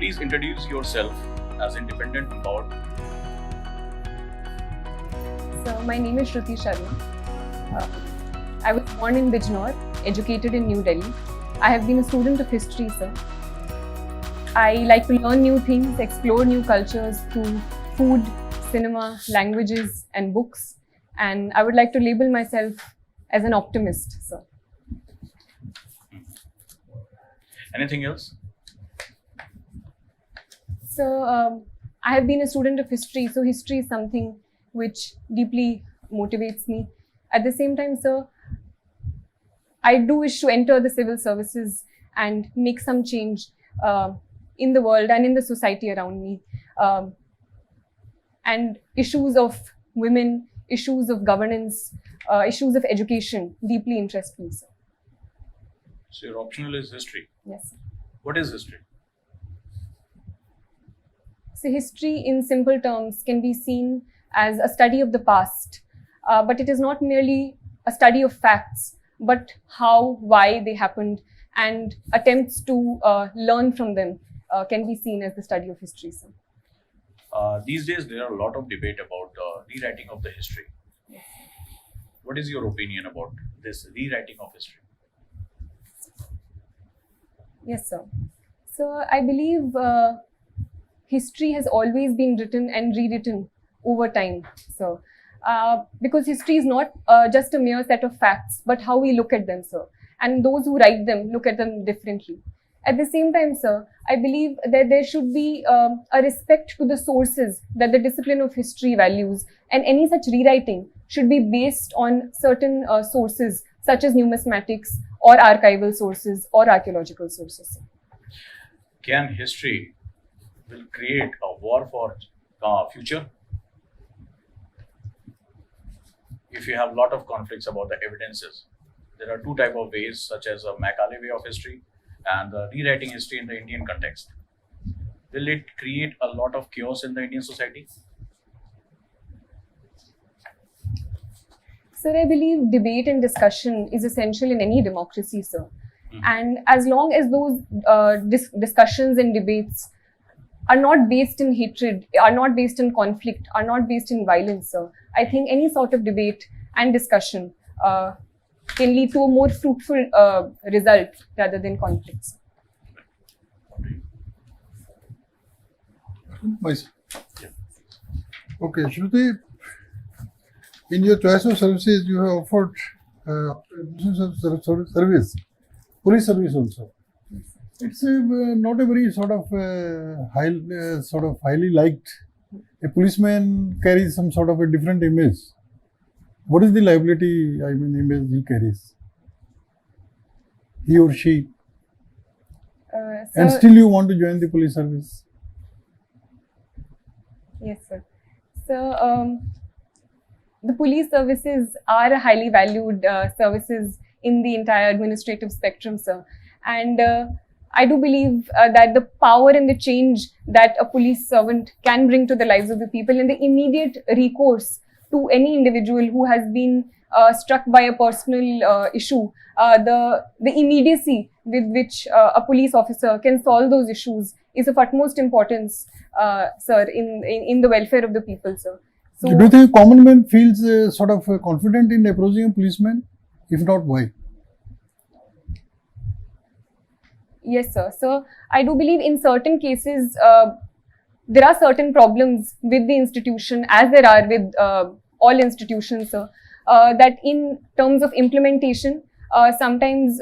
Please introduce yourself as independent about. So my name is Shruti Sharma. I was born in Bijnor, educated in New Delhi. I have been a student of history, sir. I like to learn new things, explore new cultures through food, cinema, languages, and books. And I would like to label myself as an optimist, sir. Anything else? So I have been a student of history, so history is something which deeply motivates me. At the same time, sir, I do wish to enter the civil services and make some change in the world and in the society around me. And issues of women, issues of governance, issues of education deeply interest me, sir. So your optional is history. Yes, sir. What is history? So history in simple terms can be seen as a study of the past, but it is not merely a study of facts, but how, why they happened, and attempts to learn from them can be seen as the study of history, sir. These days there are a lot of debate about rewriting of the history. Yes. What is your opinion about this rewriting of history? Yes, sir. So I believe history has always been written and rewritten over time, sir. Because history is not just a mere set of facts, but how we look at them, sir. And those who write them look at them differently. At the same time, sir, I believe that there should be a respect to the sources that the discipline of history values, and any such rewriting should be based on certain sources, such as numismatics or archival sources or archaeological sources, sir. Can history will create a war for future? If you have a lot of conflicts about the evidences, there are two types of ways, such as a Macaulay way of history and rewriting history in the Indian context. Will it create a lot of chaos in the Indian society? Sir, I believe debate and discussion is essential in any democracy, sir. And as long as those discussions and debates are not based in hatred, are not based in conflict, are not based in violence, sir, I think any sort of debate and discussion can lead to a more fruitful result rather than conflicts. Myself. Okay, Shruti, in your choice of services, you have offered service, police service also. It's not a very sort of highly liked. A policeman carries some sort of a different image. What is the liability, image he carries? He or she. And still you want to join the police service? Yes, sir. So, the police services are highly valued services in the entire administrative spectrum, sir. And I do believe that the power and the change that a police servant can bring to the lives of the people, and the immediate recourse to any individual who has been struck by a personal issue, the immediacy with which a police officer can solve those issues is of utmost importance, sir, in the welfare of the people, sir. So, do you think common man feels sort of confident in approaching a policeman? If not, why? yes, sir. So I do believe in certain cases there are certain problems with the institution, as there are with all institutions, sir. That in terms of implementation, sometimes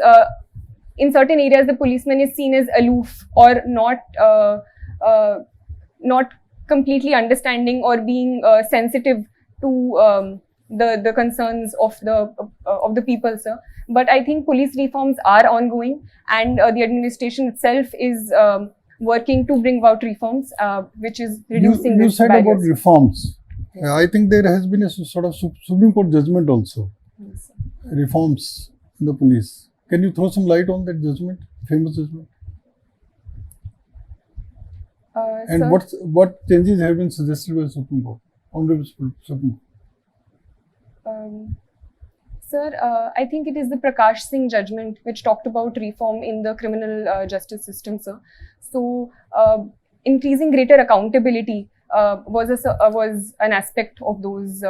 in certain areas the policeman is seen as aloof or not completely understanding or being sensitive to the concerns of the people, sir. But I think police reforms are ongoing, and the administration itself is working to bring about reforms, which is reducing You this said barriers. about reforms. I think there has been a sort of Supreme Court judgment also. Yes, sir. Reforms in the police. Can you throw some light on that judgment, famous judgment? And Sir, what changes have been suggested by Supreme Court, Honorable Supreme Court? Sir, I think it is the Prakash Singh judgment which talked about reform in the criminal justice system, sir. So, increasing greater accountability was an aspect of those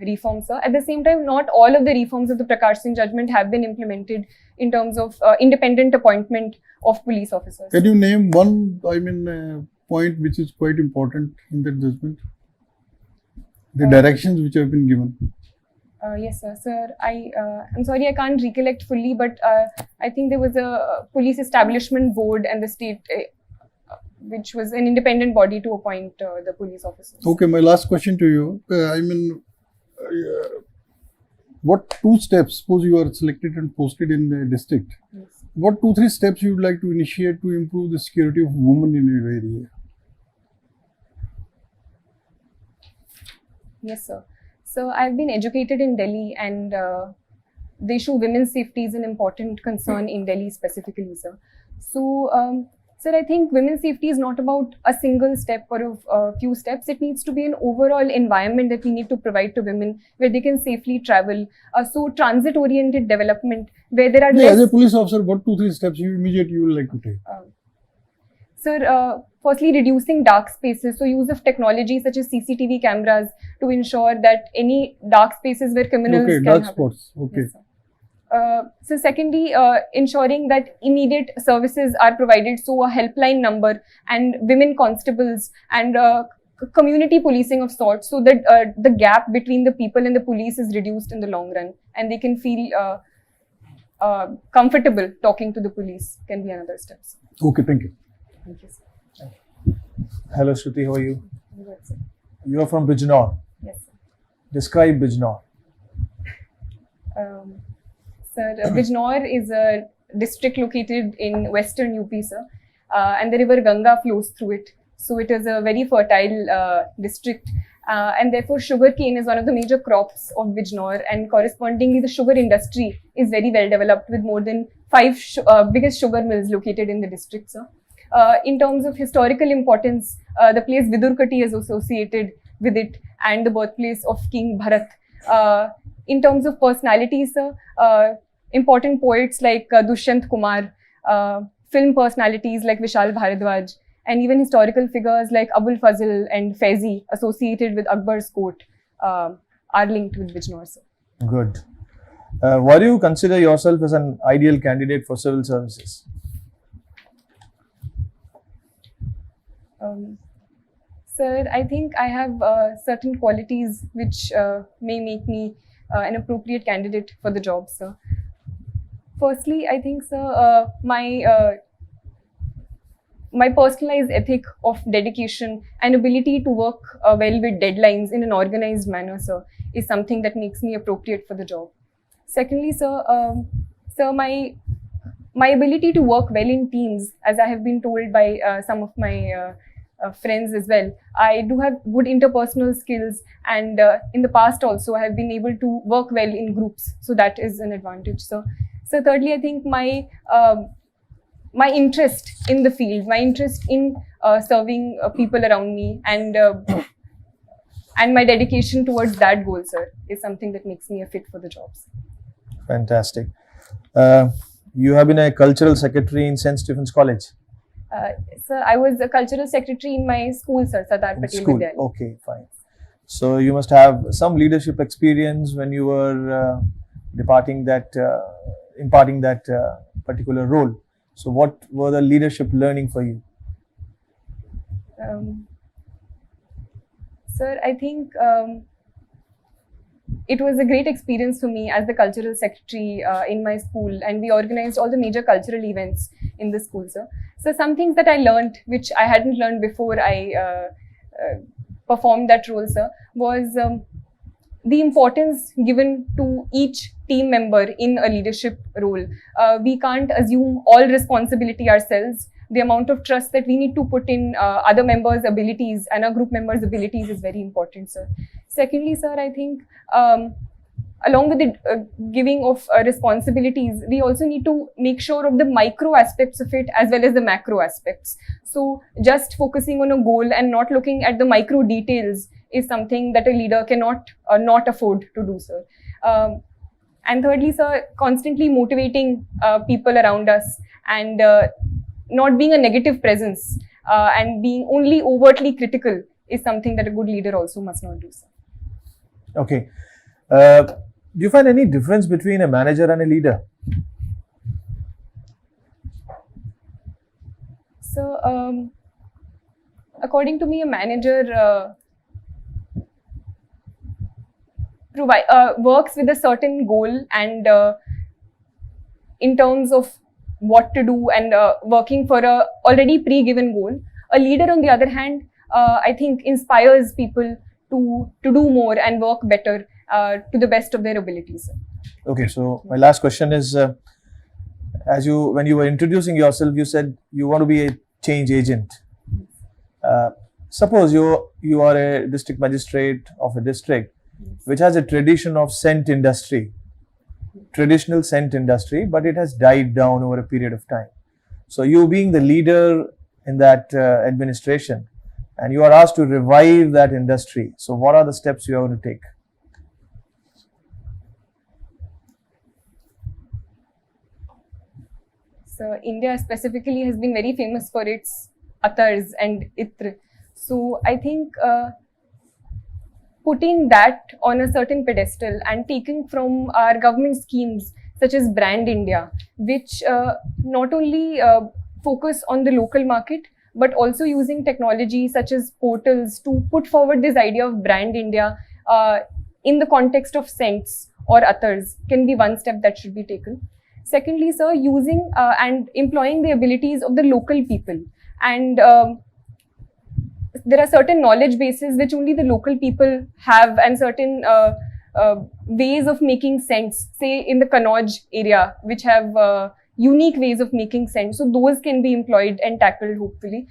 reforms, sir. At the same time, not all of the reforms of the Prakash Singh judgment have been implemented in terms of independent appointment of police officers. Can you name one, point which is quite important in that judgment? The directions which have been given. Yes, sir. Sir, I'm sorry, I can't recollect fully, but I think there was a police establishment board and the state, which was an independent body to appoint the police officers. Okay, my last question to you. What 2 steps, suppose you are selected and posted in the district, Yes. what 2-3 steps you would like to initiate to improve the security of women in your area? Yes, sir. So I've been educated in Delhi, and the issue of women's safety is an important concern in Delhi specifically, sir. So, sir, I think women's safety is not about a single step or a few steps. It needs to be an overall environment that we need to provide to women where they can safely travel. So transit-oriented development where there are Yeah, less... as a police officer, what 2-3 steps you would like to take? Sir, firstly, reducing dark spaces. So use of technology such as CCTV cameras to ensure that any dark spaces where criminals Okay, can dark happen. spots. Okay. Yes, sir. So secondly, ensuring that immediate services are provided, so a helpline number and women constables and community policing of sorts, so that the gap between the people and the police is reduced in the long run, and they can feel comfortable talking to the police can be another step. Okay, thank you. Thank you, sir. Hello Shruti, how are you? Good, sir. You are from Bijnor. Yes, sir. Describe Bijnor. Sir, Bijnor is a district located in western UP, sir, and the river Ganga flows through it. So it is a very fertile district, and therefore sugarcane is one of the major crops of Bijnor, and correspondingly the sugar industry is very well developed with more than 5 biggest sugar mills located in the district, sir. In terms of historical importance, the place Vidurkati is associated with it, and the birthplace of King Bharat. In terms of personalities, sir, important poets like Dushyant Kumar, film personalities like Vishal Bharadwaj, and even historical figures like Abul Fazl and Faizi associated with Akbar's court are linked with Bijnor, sir. Good. Why do you consider yourself as an ideal candidate for civil services? Sir, I think I have certain qualities which may make me an appropriate candidate for the job, sir. Firstly, I think, sir, my personalized ethic of dedication and ability to work well with deadlines in an organized manner, sir, is something that makes me appropriate for the job. Secondly, sir, my ability to work well in teams, as I have been told by some of my friends as well. I do have good interpersonal skills, and in the past also I have been able to work well in groups, so that is an advantage, sir. So thirdly, I think my interest in the field, my interest in serving people around me, and my dedication towards that goal, sir, is something that makes me a fit for the jobs. Fantastic. You have been a cultural secretary in St. Stephen's College. Sir, I was a cultural secretary in my school, sir, Sardar Patel School. Vidyalaya. Okay, fine. So you must have some leadership experience when you were imparting that particular role. So what were the leadership learning for you? Sir, I think it was a great experience for me as the cultural secretary in my school, and we organized all the major cultural events in the school, sir. So some things that I learned, which I hadn't learned before I performed that role, sir, was the importance given to each team member in a leadership role. We can't assume all responsibility ourselves. The amount of trust that we need to put in other members' abilities and our group members' abilities is very important, sir. Secondly, sir, I think along with the giving of responsibilities, we also need to make sure of the micro aspects of it as well as the macro aspects. So just focusing on a goal and not looking at the micro details is something that a leader cannot not afford to do, sir. And thirdly, sir, constantly motivating people around us and not being a negative presence and being only overtly critical is something that a good leader also must not do, sir. Okay. Do you find any difference between a manager and a leader? So, according to me, a manager works with a certain goal and in terms of what to do and working for a already pre-given goal. A leader, on the other hand, I think inspires people to do more and work better to the best of their abilities. Okay, so my last question is, when you were introducing yourself, you said you want to be a change agent. Suppose you are a district magistrate of a district which has a tradition of traditional scent industry, but it has died down over a period of time. So you being the leader in that administration, and you are asked to revive that industry. So what are the steps you are going to take? So India specifically has been very famous for its attars and itr. So I think putting that on a certain pedestal and taking from our government schemes such as Brand India, which not only focus on the local market, but also using technology such as portals to put forward this idea of Brand India in the context of scents or attars can be one step that should be taken. Secondly, sir, using and employing the abilities of the local people. And there are certain knowledge bases which only the local people have and certain ways of making scents, say in the Kannauj area, which have unique ways of making scents. So those can be employed and tackled hopefully.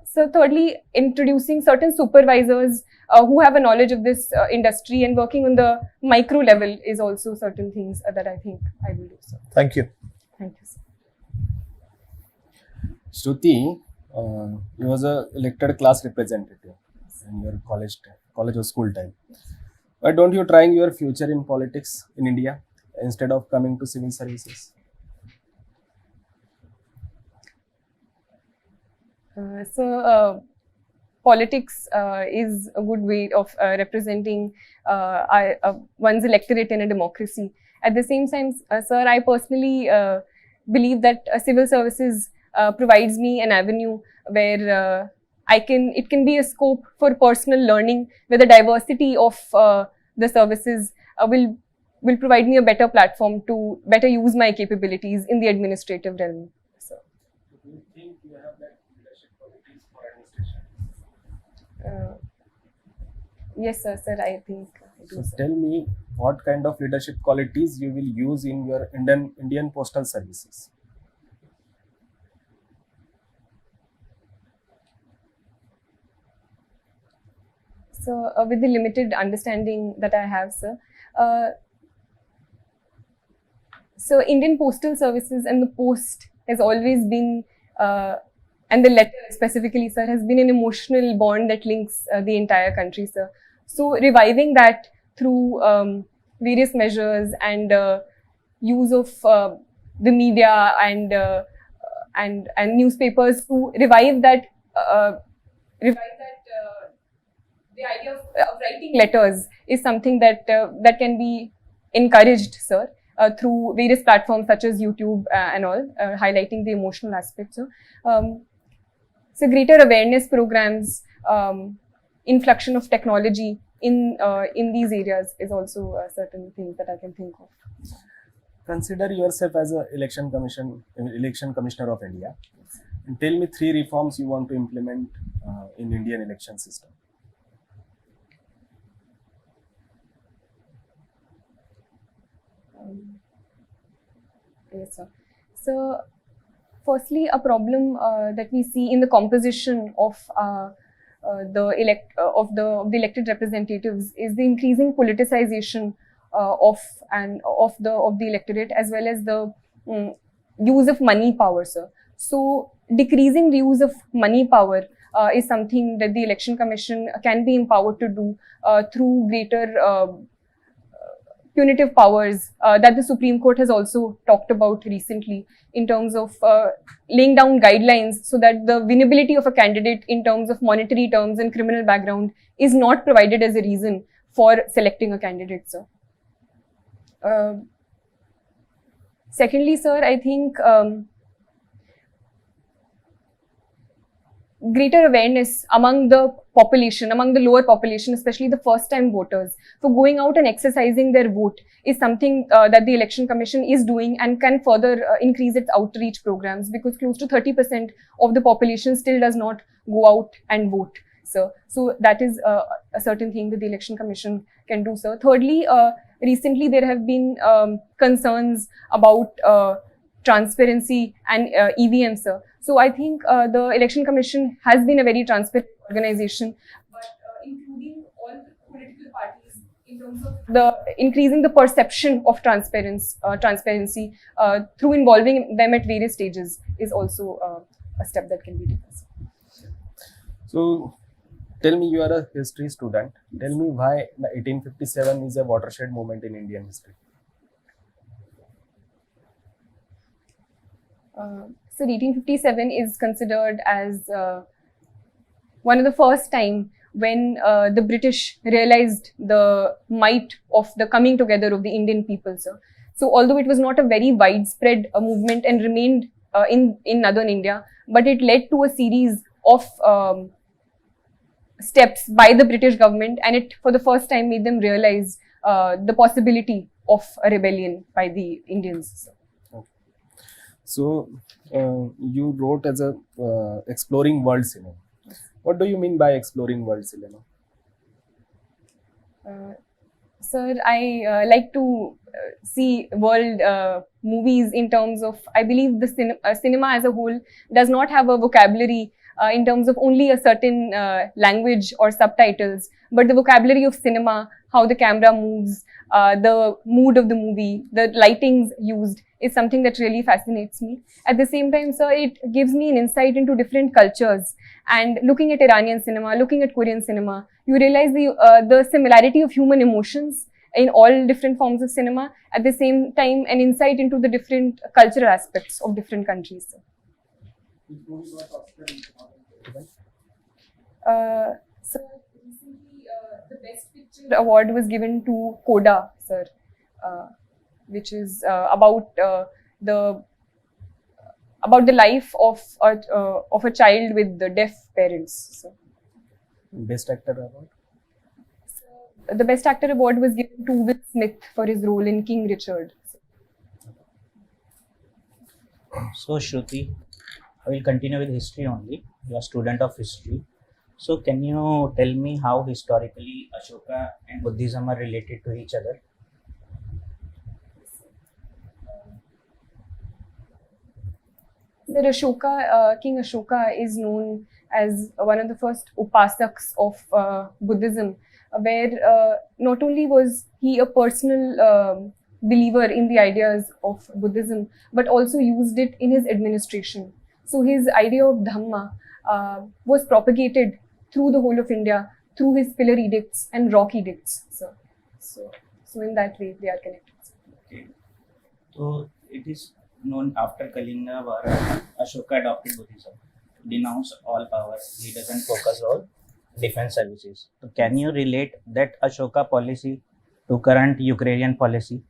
So thirdly, introducing certain supervisors who have a knowledge of this industry and working on the micro level is also certain things that I think I will do. So Thank you. thank you, sir. Shruti, you was a elected class representative in your college or school time. Why don't you trying your future in politics in India instead of coming to civil services? Politics is a good way of representing one's electorate in a democracy. At the same time, sir, I personally believe that civil services provides me an avenue where it can be a scope for personal learning, where the diversity of the services will provide me a better platform to better use my capabilities in the administrative realm. So, Do you think you have that leadership qualities for administration? yes, sir, I think I do. So Sir. tell me what kind of leadership qualities you will use in your Indian postal services. So, with the limited understanding that I have, sir, so Indian Postal Services and the post has always been, and the letter specifically, sir, has been an emotional bond that links the entire country, sir. So, reviving that through various measures and use of the media and newspapers to revive that. The idea of writing letters is something that that can be encouraged, sir, through various platforms such as YouTube and all, highlighting the emotional aspects. So greater awareness programs, inflection of technology in these areas is also certain things that I can think of. Consider yourself as an election commissioner of India, and tell me 3 reforms you want to implement in Indian election system. Yes, sir. So, firstly, a problem that we see in the composition of the elected representatives is the increasing politicization of the electorate, as well as the use of money power, sir. So, decreasing the use of money power is something that the Election Commission can be empowered to do through greater punitive powers that the Supreme Court has also talked about recently in terms of laying down guidelines so that the winnability of a candidate in terms of monetary terms and criminal background is not provided as a reason for selecting a candidate, sir. Secondly, sir, I think greater awareness among the population, among the lower population, especially the first-time voters, for going out and exercising their vote is something that the Election Commission is doing and can further increase its outreach programs, because close to 30% of the population still does not go out and vote, sir. So that is a certain thing that the Election Commission can do, sir. Thirdly, recently there have been concerns about transparency and EVM, sir. So I think the Election Commission has been a very transparent organization, but including all the political parties in terms of increasing the perception of transparency through involving them at various stages is also a step that can be taken. So, tell me, you are a history student. Tell me why 1857 is a watershed moment in Indian history. So 1857 is considered as one of the first time when the British realized the might of the coming together of the Indian people, sir. So although it was not a very widespread movement and remained in northern India, but it led to a series of steps by the British government, and it for the first time made them realize the possibility of a rebellion by the Indians, sir. So, you wrote as a exploring world cinema. What do you mean by exploring world cinema? Sir, I like to see world movies in terms of, I believe the cinema as a whole does not have a vocabulary in terms of only a certain language or subtitles, but the vocabulary of cinema, how the camera moves, the mood of the movie, the lightings used is something that really fascinates me. At the same time, sir, it gives me an insight into different cultures. And looking at Iranian cinema, looking at Korean cinema, you realize the similarity of human emotions in all different forms of cinema. At the same time, an insight into the different cultural aspects of different countries, sir. So recently, the Best Picture award was given to Coda, sir, which is about the life of a child with the deaf parents. So. Best Actor award? So, the Best Actor award was given to Will Smith for his role in King Richard. So Shruti, I will continue with history only. You are a student of history. So can you tell me how historically Ashoka and Buddhism are related to each other? Sir, Ashoka, King Ashoka is known as one of the first upasaks of Buddhism, where not only was he a personal believer in the ideas of Buddhism, but also used it in his administration. So his idea of Dhamma was propagated through the whole of India through his pillar edicts and rock edicts. So in that way they are connected. Okay. So it is known after Kalinga War, Ashoka adopted Buddhism, denounced all power, he doesn't focus on defense services. So can you relate that Ashoka policy to current Ukrainian policy?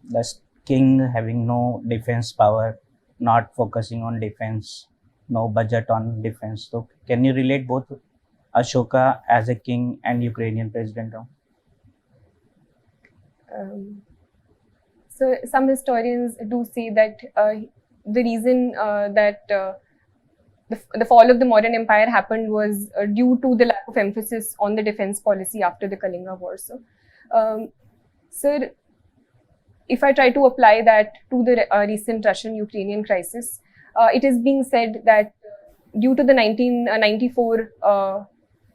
The king having no defense power, not focusing on defense, no budget on defense. So can you relate both Ashoka as a king and Ukrainian president now? So some historians do say that the reason that the fall of the modern empire happened was due to the lack of emphasis on the defense policy after the Kalinga War. So, sir, if I try to apply that to the recent Russian-Ukrainian crisis, it is being said that due to the 1994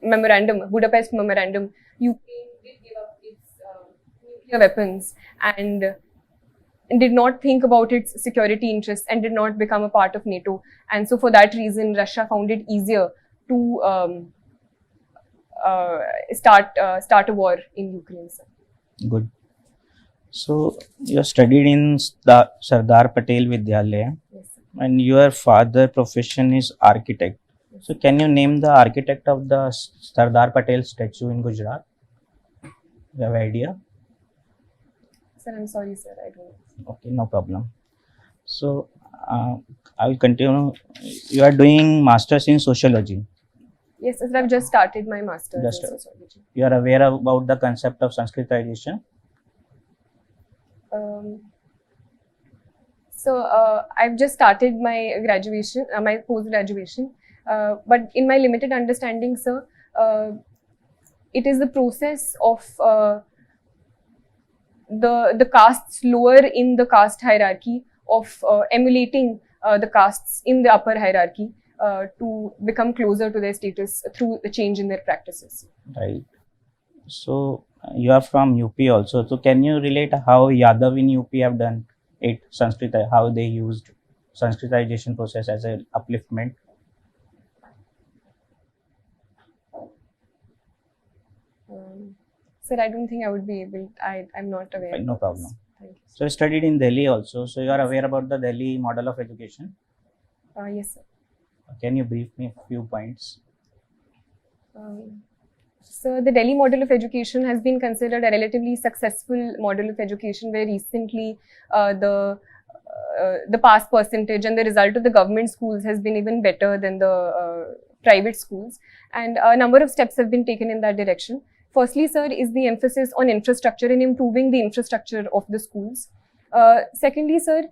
memorandum, Budapest memorandum, Ukraine did give up its nuclear weapons and did not think about its security interests and did not become a part of NATO. And so for that reason, Russia found it easier to start a war in Ukraine, sir. Good. So you studied in Sardar Patel Vidyalaya, Yes, sir. and your father profession is architect. So can you name the architect of the Sardar Patel statue in Gujarat? You have idea? Sir, I'm sorry, sir. I don't. Okay, no problem. So I will continue. You are doing masters in sociology. Yes, sir. I've just started my master's Just- in sociology. You are aware about the concept of Sanskritization. I've just started my graduation, my post-graduation. But in my limited understanding, sir, it is the process of the castes lower in the caste hierarchy of emulating the castes in the upper hierarchy to become closer to their status through the change in their practices. Right. So you are from UP also. So can you relate how Yadav in UP have done it Sanskrit, how they used Sanskritization process as an upliftment? Sir, I don't think I would be able. I'm not aware. Fine, no of problem. this. Thank you. So you studied in Delhi also. So you are aware about the Delhi model of education. Yes, sir. Can you brief me a few points? So the Delhi model of education has been considered a relatively successful model of education, where recently the pass percentage and the result of the government schools has been even better than the private schools, and a number of steps have been taken in that direction. Firstly, sir, is the emphasis on infrastructure and improving the infrastructure of the schools. Secondly, sir,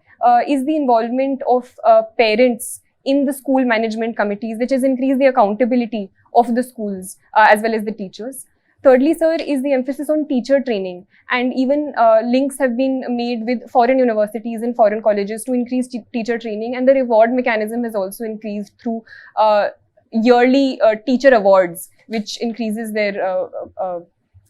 is the involvement of parents in the school management committees, which has increased the accountability of the schools as well as the teachers. Thirdly, sir, is the emphasis on teacher training, and even links have been made with foreign universities and foreign colleges to increase teacher training, and the reward mechanism has also increased through yearly teacher awards, which increases their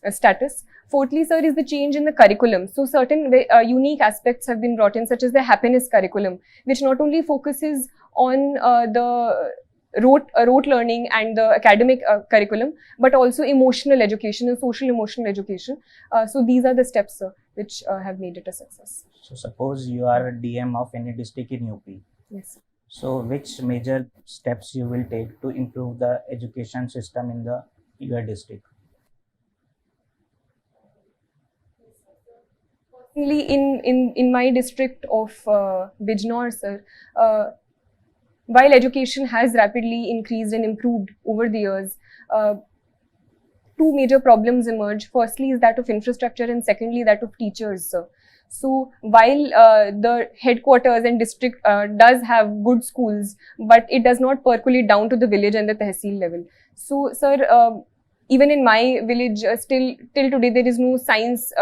status. Fourthly, sir, is the change in the curriculum. So certain unique aspects have been brought in, such as the happiness curriculum, which not only focuses on the rote learning and the academic curriculum, but also emotional education and social emotional education. So these are the steps, sir, which have made it a success. So suppose you are a DM of any district in UP. Yes, sir. So which major steps you will take to improve the education system in your district? Personally, in my district of Bijnor, sir, while education has rapidly increased and improved over the years, two major problems emerge. Firstly is that of infrastructure, and secondly that of teachers, sir. So while the headquarters and district does have good schools, but it does not percolate down to the village and the tehsil level. So, sir, even in my village, till today there is no science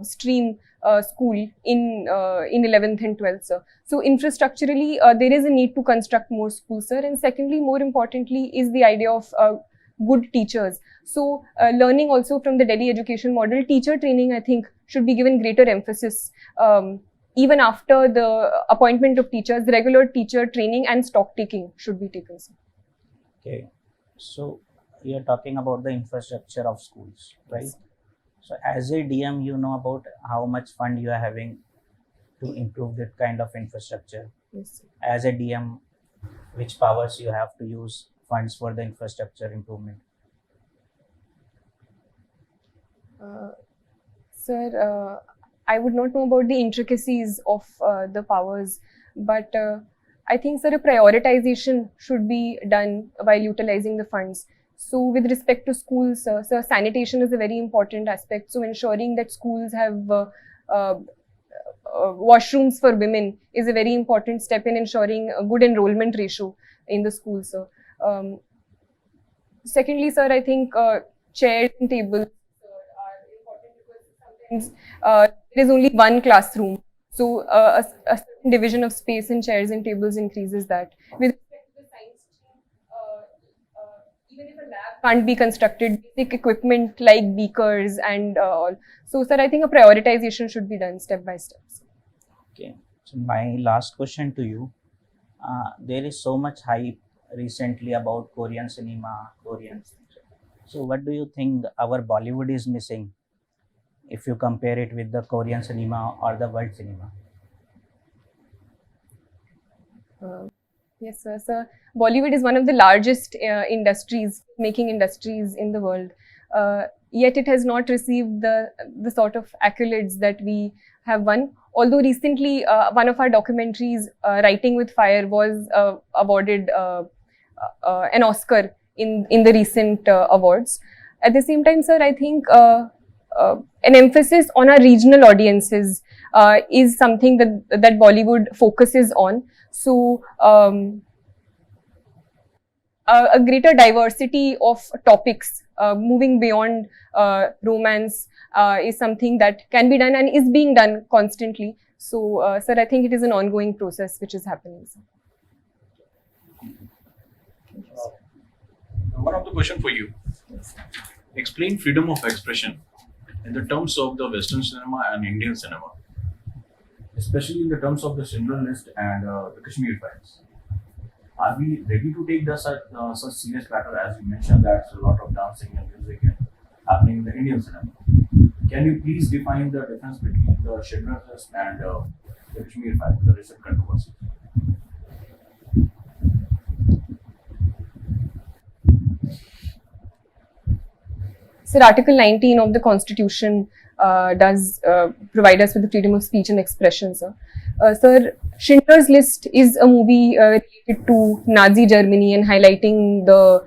stream school in 11th and 12th, sir. So infrastructurally, there is a need to construct more schools, sir. And secondly, more importantly, is the idea of good teachers. So learning also from the Delhi education model, teacher training, I think, should be given greater emphasis. Even after the appointment of teachers, regular teacher training and stock taking should be taken, sir. Okay. So you are talking about the infrastructure of schools, right? Yes. So as a DM, you know about how much fund you are having to improve that kind of infrastructure. Yes, sir. As a DM, which powers you have to use funds for the infrastructure improvement? Sir, I would not know about the intricacies of the powers, but I think, sir, a prioritization should be done while utilizing the funds. So with respect to schools, sir, sanitation is a very important aspect. So ensuring that schools have washrooms for women is a very important step in ensuring a good enrollment ratio in the schools, sir. Secondly, sir, I think chairs and tables are important, because sometimes there is only one classroom. So a certain division of space in chairs and tables increases that. With respect to the science stream, even if a lab can't be constructed, basic equipment like beakers and all. So, sir, I think a prioritization should be done step by step. Okay. So my last question to you: there is so much hype recently about Korean cinema, Korean. So what do you think our Bollywood is missing if you compare it with the Korean cinema or the world cinema? Yes, sir. So Bollywood is one of the largest making industries in the world. Yet it has not received the sort of accolades that we have won. Although recently, one of our documentaries, Writing with Fire, was awarded an Oscar in the recent awards. At the same time, sir, I think an emphasis on our regional audiences is something that Bollywood focuses on. So a greater diversity of topics moving beyond romance is something that can be done and is being done constantly. So, sir, I think it is an ongoing process which is happening. Sir. One of the question for you. Explain freedom of expression in the terms of the Western cinema and Indian cinema, especially in the terms of the Schindler List and the Kashmir Files. Are we ready to take such serious matter, as you mentioned that a lot of dancing and music happening in the Indian cinema? Can you please define the difference between the Schindler List and the Kashmir Files, the recent controversy? Sir, Article 19 of the Constitution does provide us with the freedom of speech and expression, sir. Sir, Schindler's List is a movie related to Nazi Germany and highlighting the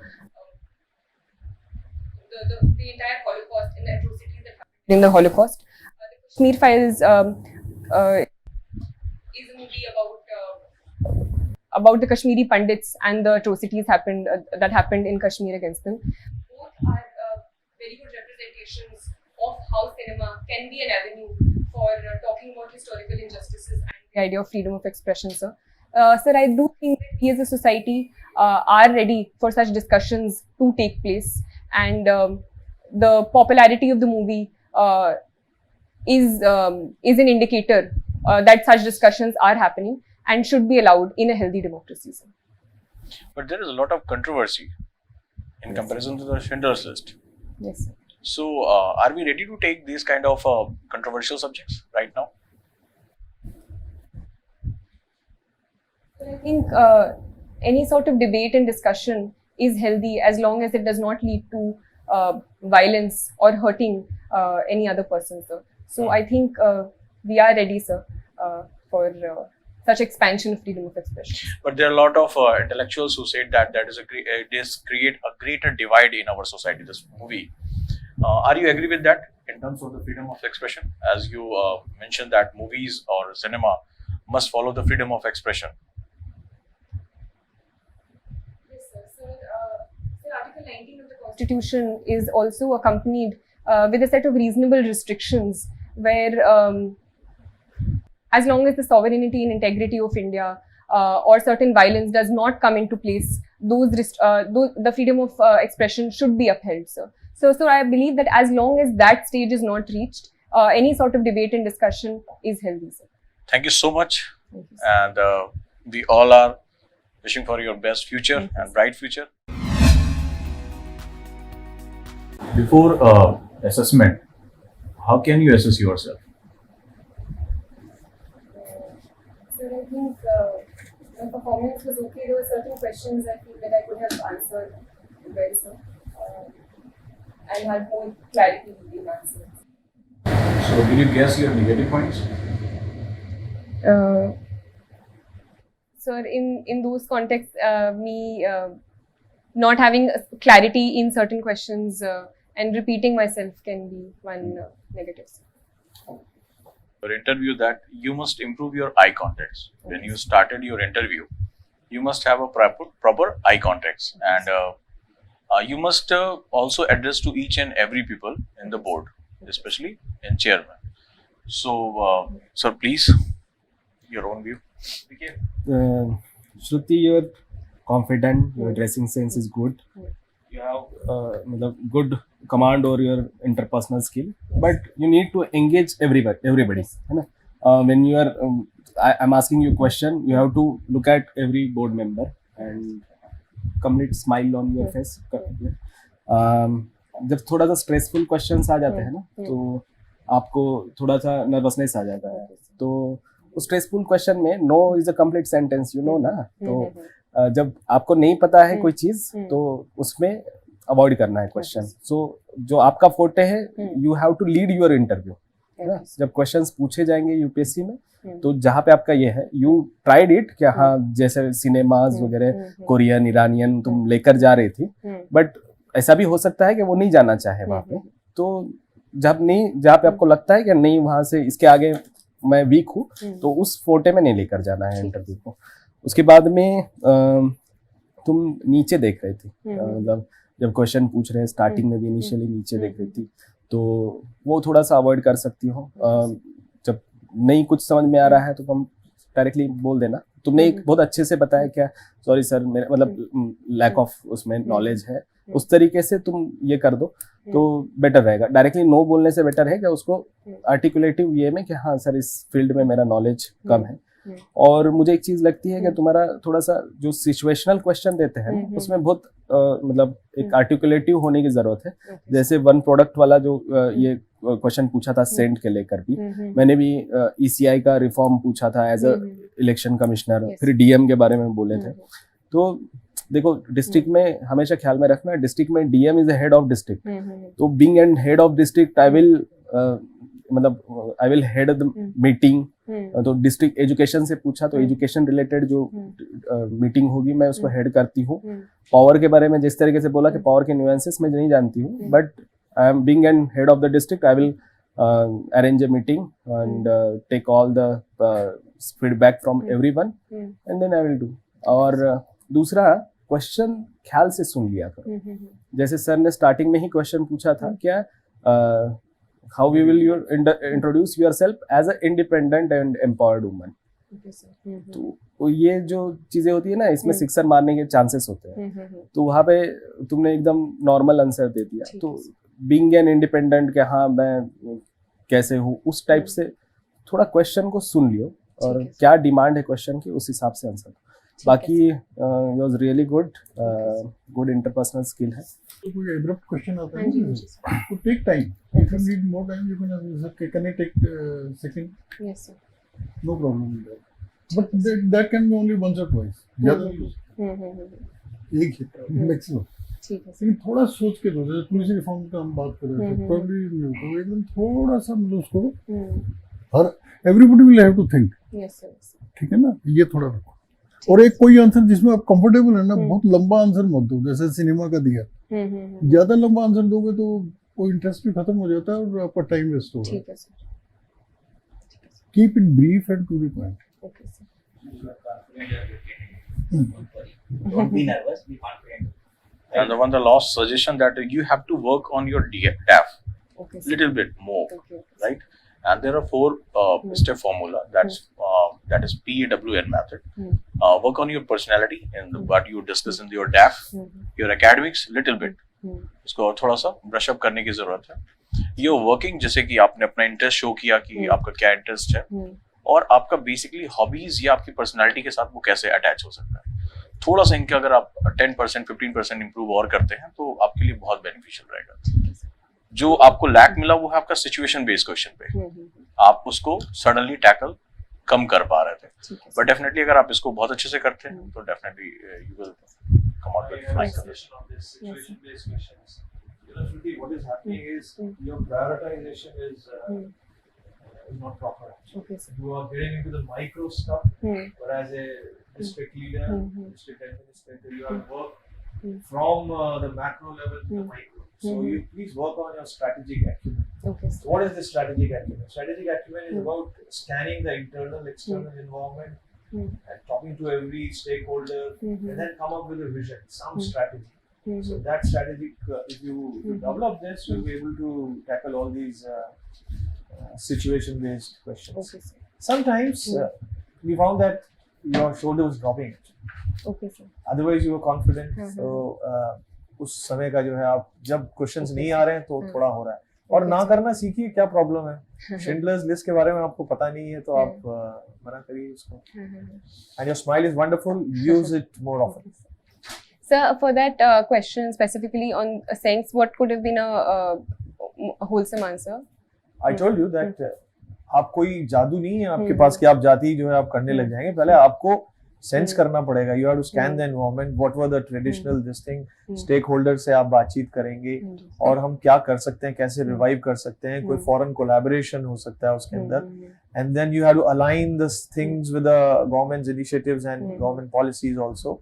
entire Holocaust and the atrocities that happened in the Holocaust. The Kashmir Files is a movie about the Kashmiri Pandits and the atrocities that happened in Kashmir against them. Both are very good representations of how cinema can be an avenue for talking about historical injustices and the idea of freedom of expression, sir. Sir, I do think that we as a society are ready for such discussions to take place, and the popularity of the movie is an indicator that such discussions are happening and should be allowed in a healthy democracy, sir. But there is a lot of controversy in comparison to the Schindler's List. Yes, sir. So, are we ready to take these kind of controversial subjects right now? I think any sort of debate and discussion is healthy as long as it does not lead to violence or hurting any other person, sir. So I think we are ready, sir, for such expansion of freedom of expression. But there are a lot of intellectuals who said that this create a greater divide in our society. This movie. Are you agree with that in terms of the freedom of expression? As you mentioned that movies or cinema must follow the freedom of expression. Yes, sir. So, Article 19 of the Constitution is also accompanied with a set of reasonable restrictions where as long as the sovereignty and integrity of India or certain violence does not come into place, the freedom of expression should be upheld, sir. So I believe that as long as that stage is not reached, any sort of debate and discussion is healthy, sir. Thank you so much. Thank you, And we all are wishing for your best future and bright future. Before assessment, how can you assess yourself? Sir, I think my performance was okay. There were certain questions I feel that I could have answered well, sir. And had more clarity in answers. So, will you guess your negative points? Sir, in those contexts, me not having clarity in certain questions and repeating myself can be one negative. Your interview that you must improve your eye contacts. When you started your interview, you must have a proper eye contacts, and you must also address to each and every people in the board, especially in chairman. So, sir, please, your own view. Shruti, you're confident, your dressing sense is good, you have good command over your interpersonal skill, but you need to engage everybody. When you are, I'm asking you a question, you have to look at every board member and complete smile on your face. जब थोड़ा सा stressful questions आ जाते हैं ना, तो आपको थोड़ा सा नर्वसनेस आ जाता है। तो उस स्ट्रेसफुल क्वेश्चन में no is a complete sentence, you know ना। तो जब आपको नहीं पता है कोई चीज, तो उसमें अवॉइड करना है क्वेश्चन। सो जो आपका फोटे है, you have to lead your interview. जब क्वेश्चंस पूछे जाएंगे यूपीएससी में, तो जहाँ पे आपका ये है, यू ट्राइड इट क्या, हाँ जैसे सिनेमाज वगैरह कोरियन इरानियन तुम लेकर जा रही थी, बट ऐसा भी हो सकता है कि वो नहीं जाना चाहे वहाँ पे। तो जहाँ पे आपको लगता है कि नहीं वहां से इसके आगे मैं वीक हूँ, तो उस फोटे में नहीं लेकर जाना है इंटरव्यू को। उसके बाद में तुम नीचे देख रही थी, मतलब जब क्वेश्चन पूछ रहे हैं स्टार्टिंग में भी इनिशियली नीचे देख रही थी, तो वो थोड़ा सा अवॉइड कर सकती हो। जब नहीं कुछ समझ में आ रहा है तो तुम डायरेक्टली बोल देना। तुमने एक बहुत अच्छे से बताया क्या, सॉरी सर मेरा मतलब लैक ऑफ उसमें नॉलेज है, उस तरीके से तुम ये कर दो तो बेटर रहेगा। डायरेक्टली नो बोलने से बेटर है कि उसको आर्टिकुलेटिव ये में कि हाँ सर इस फील्ड में मेरा नॉलेज कम है। और मुझे एक चीज लगती है कि तुम्हारा थोड़ा सा जो सिचुएशनल क्वेश्चन देते हैं उसमें बहुत मतलब एक आर्टिकुलेटिव होने की जरूरत है। जैसे वन प्रोडक्ट वाला जो ये क्वेश्चन पूछा था सेंट के लेकर भी, मैंने भी ईसीआई का रिफॉर्म पूछा था एज अ इलेक्शन कमिश्नर, फिर डीएम के बारे में बोले थे। तो देखो डिस्ट्रिक्ट में हमेशा ख्याल में रखना, डिस्ट्रिक्ट में DM is head of district. तो being and head of district I will head the meeting. तो डिस्ट्रिक्ट एजुकेशन से पूछा तो एजुकेशन रिलेटेड जो मीटिंग होगी मैं उसको हेड करती हूँ। पावर के बारे में जिस तरीके से बोला कि पावर के न्यूएंसेस मैं नहीं जानती हूँ, but I am being and head of the district I will arrange a meeting and take all the feedback from everyone and then I will do। और दूसरा क्वेश्चन ख्याल से सुन लिया करो। जैसे सर ने स्टार्टिंग में ही क्वेश्चन पूछा था क्या, how we will introduce yourself as a independent and empowered woman. तो ये जो चीजें होती है ना, इसमें सिक्सर मारने के चांसेस होते हैं। तो वहां पे तुमने एकदम नॉर्मल आंसर दे दिया। तो बीइंग एन इंडिपेंडेंट के हाँ मैं कैसे हूँ, उस टाइप से थोड़ा क्वेश्चन को सुन लियो और क्या डिमांड है क्वेश्चन की उस हिसाब से आंसर। बाकी was really good interpersonal skill है। तो कोई एब्रप्ट क्वेश्चन आता है ना, तो take time, if you need more time you can take second, yes sir, no problem but that can be only once or twice, ज्यादा एक ही मैक्सिमम। ठीक है लेकिन थोड़ा सोच के दो। जैसे पुलिस रिफॉर्म का हम बात कर रहे थे, प्रॉब्ली तो एकदम थोड़ा सा मतलब उसको हर everybody will have to think, yes sir, ठीक है ना, ये थोड़ा रखो। और एक कोई आंसर जिसमें आप कंफर्टेबल है ना, बहुत लंबा आंसर मत दो। जैसे सिनेमा का दिया, ज्यादा लंबा आंसर दोगे तो वो इंटरेस्ट भी खत्म हो जाता है और आपका टाइम वेस्ट होगा। ठीक है sir, keep it brief and to the point. Okay sir, Don't be nervous, be confident। And the last suggestion that you have to work on your DAF okay sir, little bit more, okay, right? And there are 4 step formula that is PAWN method. Work on your personality and what you discuss in your DAF, your academics little bit, इसको थोड़ा सा brush up करने की जरूरत है। ये working जैसे कि आपने अपना इंटरेस्ट शो किया कि आपका क्या इंटरेस्ट है और आपका बेसिकली हॉबीज या आपकी पर्सनालिटी के साथ वो कैसे अटैच हो सकता है। थोड़ा सा इनके अगर आप 10% 15% इंप्रूव और करते हैं तो आपके लिए बहुत बेनिफिशियल रहेगा। जो आपको लैक मिला वो है आपका सिचुएशन बेस्ड क्वेश्चन पे, आप उसको सडनली टैकल कम कर पा रहे थे, बट डेफिनेटली अगर आप इसको बहुत अच्छे से करते हैं तो definitely you will come out with flying colours. Shruti, what is happening is your prioritization is not proper. okay sir, You are getting into the micro stuff, whereas a district leader, district administrator, you are work from the macro level to the micro. So you please work on your strategic acumen. okay sir, What is the strategic acumen? Strategic acumen is about scanning the internal, external environment and talking to every stakeholder and then come up with a vision, some strategy. So that strategic, if you develop this, you'll be able to tackle all these situation-based questions. okay sir, Sometimes we found that your shoulder was dropping. okay sir, Otherwise, you were confident. So उस समय का जो है आप जब questions नहीं आ रहे हैं तो थोड़ा हो रहा है। और ना करना सीखिए, क्या प्रॉब्लम है। शिंडलर्स लिस्ट के बारे में आपको पता नहीं है तो आप मना करिए उसको। And your smile is wonderful, use it more often. Sir, for that question specifically on sense, what could have been a wholesome answer? I told you that आप कोई जादू नहीं है आपके हम्म, पास कि आप जाती ही जो है आप करने लग जाएंगे, पहले आपको सेंस हम्म, करना पड़ेगा. You have to scan hmm, the environment, what were the traditional this thing, hmm, stakeholder से आप बातचीत करेंगे हम्म, और हम क्या कर सकते हैं, कैसे हम्म, रिवाइव कर सकते हैं, कोई हम्म, फॉरेन कोलैबोरेशन हो सकता है उसके हम्म, अंदर. हम्म, And then you have to align these things with the government's initiatives and hmm, government policies also.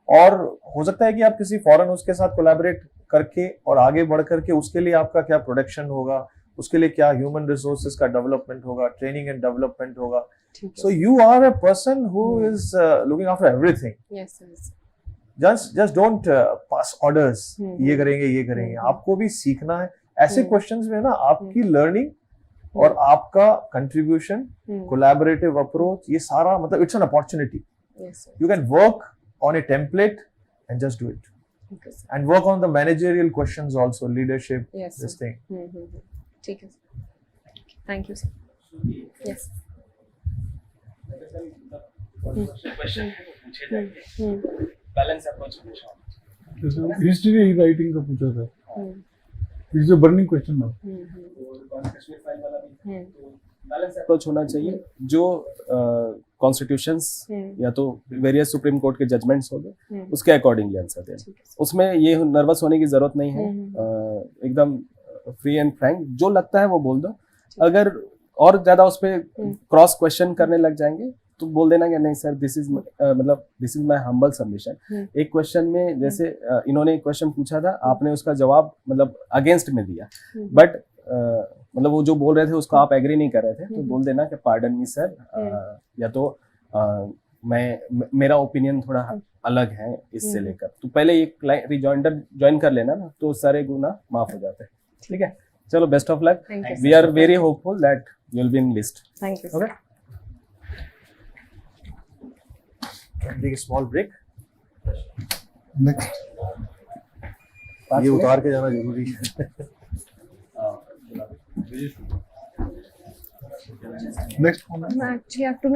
और हो सकता है कि आप किसी फॉरेन उसके साथ कोलैबोरेट करके और आगे बढ़ करके उसके लिए आपका क्या प्रोडक्शन होगा, उसके लिए क्या ह्यूमन रिसोर्सेज का डेवलपमेंट होगा, ट्रेनिंग एंड डेवलपमेंट होगा. ठीक है. So you are a person who hmm. is looking after everything. Yes, yes. Just don't pass orders. हम्म, ये करेंगे ये करेंगे. हम्म, आपको भी सीखना है. ऐसे हम्म, क्वेश्चंस में ना आपकी लर्निंग हम्म, और आपका कंट्रीब्यूशन, हम्म, collaborative approach, ये सारा मतलब it's an opportunity. yes, sir. You can work on a template and just do it. Okay, sir. And work on the managerial questions also, leadership, Yes, this sir. thing. ठीक है. Thank you, sir. Yes. Question पूछे जाएंगे, balance approach हमेशा होना चाहिए. जैसे history writing का पूछा था, hmm, it's a burning question now. और कश्मीर फाइल वाला भी तो बैलेंस अप्रोच होना चाहिए. जो कॉन्स्टिट्यूशंस या तो वेरियस सुप्रीम कोर्ट के जजमेंट्स हो गए उसके अकॉर्डिंगली आंसर दें. ठीक है. उसमें ये नर्वस होने की जरूरत नहीं है. एकदम फ्री एंड फ्रैंक जो लगता है वो बोल दो. अगर और ज्यादा उस पर क्रॉस क्वेश्चन करने लग जाएंगे तो बोल देना कि नहीं सर दिस इज मतलब this is my humble submission. एक क्वेश्चन में जैसे इन्होंने एक क्वेश्चन पूछा था, आपने उसका जवाब मतलब अगेंस्ट में दिया, बट मतलब वो जो बोल रहे थे उसको आप एग्री नहीं कर रहे थे, तो बोल देना कि पार्डन मी सर, या तो मेरा ओपिनियन थोड़ा अलग है इससे लेकर. तो पहले एक रिजॉइंडर ज्वाइन कर लेना ना, तो सारे गुना माफ हो जाते हैं. ठीक है, चलो best of luck. Thank you, we are very hopeful that you will be in list. Thank you, sir. Okay. Take a small break. Next ये उतार के जाना जरूरी है. नेक्स्ट कौन है? I actually have to